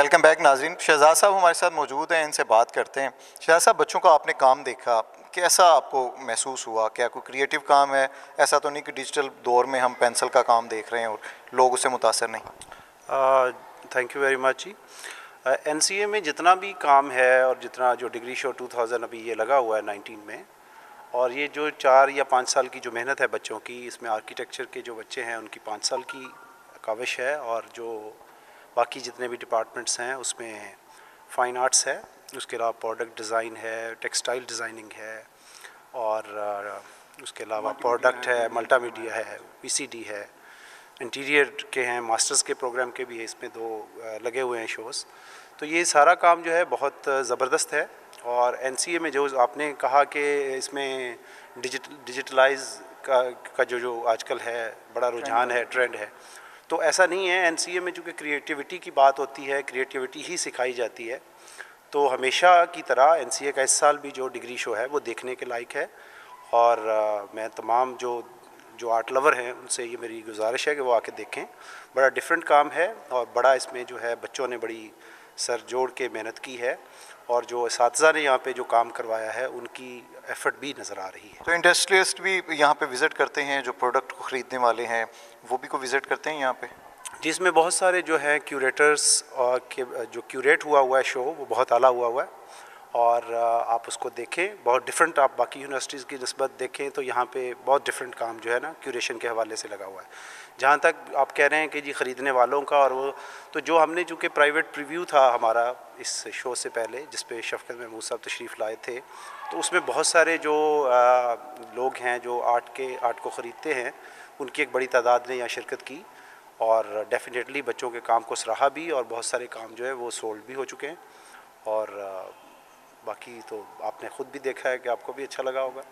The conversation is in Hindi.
वेलकम बैक नाज़रीन। शहजाद साहब हमारे साथ मौजूद हैं, इनसे बात करते हैं। शहजाद साहब, बच्चों का आपने काम देखा, कैसा आपको महसूस हुआ? क्या कोई क्रिएटिव काम है? ऐसा तो नहीं कि डिजिटल दौर में हम पेंसिल का काम देख रहे हैं और लोग उससे मुतासर नहीं। Thank you very much ji. NCA में जितना भी काम है और जितना जो डिग्री शो 2000 अभी ये लगा हुआ है 19 में, और ये जो 4 या 5 साल की जो मेहनत है बच्चों की, इसमें आर्किटेक्चर के जो बच्चे हैं उनकी 5 साल की काविश है, और जो बाकी जितने भी डिपार्टमेंट्स हैं उसमें फ़ाइन आर्ट्स है, उसके अलावा प्रोडक्ट डिज़ाइन है, टेक्सटाइल डिज़ाइनिंग है, और उसके अलावा प्रोडक्ट है, मल्टीमीडिया है, पीसीडी है, इंटीरियर के हैं, मास्टर्स के प्रोग्राम के भी है, इसमें 2 लगे हुए हैं शोज़। तो ये सारा काम जो है बहुत ज़बरदस्त है। और एनसीए में जो आपने कहा कि इसमें डिजिटलाइज का जो आजकल है बड़ा रुझान है, ट्रेंड है, तो ऐसा नहीं है। एनसीए में चूँकि क्रिएटिविटी की बात होती है, क्रिएटिविटी ही सिखाई जाती है, तो हमेशा की तरह एनसीए का इस साल भी जो डिग्री शो है वो देखने के लायक है। और मैं तमाम जो आर्ट लवर हैं उनसे ये मेरी गुजारिश है कि वो आके देखें। बड़ा डिफरेंट काम है और बड़ा इसमें जो है बच्चों ने बड़ी सर जोड़ के मेहनत की है, और जो असातिज़ा ने यहाँ पे जो काम करवाया है उनकी एफर्ट भी नज़र आ रही है। तो इंडस्ट्रियलिस्ट भी यहाँ पे विज़िट करते हैं, जो प्रोडक्ट को ख़रीदने वाले हैं वो भी को विज़िट करते हैं यहाँ पे? जिसमें बहुत सारे जो हैं क्यूरेटर्स और के जो क्यूरेट हुआ है शो, वो बहुत आला हुआ है, और आप उसको देखें। बहुत डिफरेंट, आप बाकी यूनिवर्सिटीज़ की निस्बत देखें तो यहाँ पे बहुत डिफरेंट काम जो है ना क्यूरेशन के हवाले से लगा हुआ है। जहाँ तक आप कह रहे हैं कि जी ख़रीदने वालों का, और वो तो जो हमने चूँकि प्राइवेट प्रीव्यू था हमारा इस शो से पहले, जिस पे शफ़क़त महमूद साहब तशरीफ़ लाए थे, तो उसमें बहुत सारे जो लोग हैं जो आर्ट को ख़रीदते हैं, उनकी एक बड़ी तादाद ने यहाँ शिरकत की, और डेफिनेटली बच्चों के काम को सराहा भी, और बहुत सारे काम जो है वो सोल्ड भी हो चुके हैं। और बाकी तो आपने ख़ुद भी देखा है कि आपको भी अच्छा लगा होगा।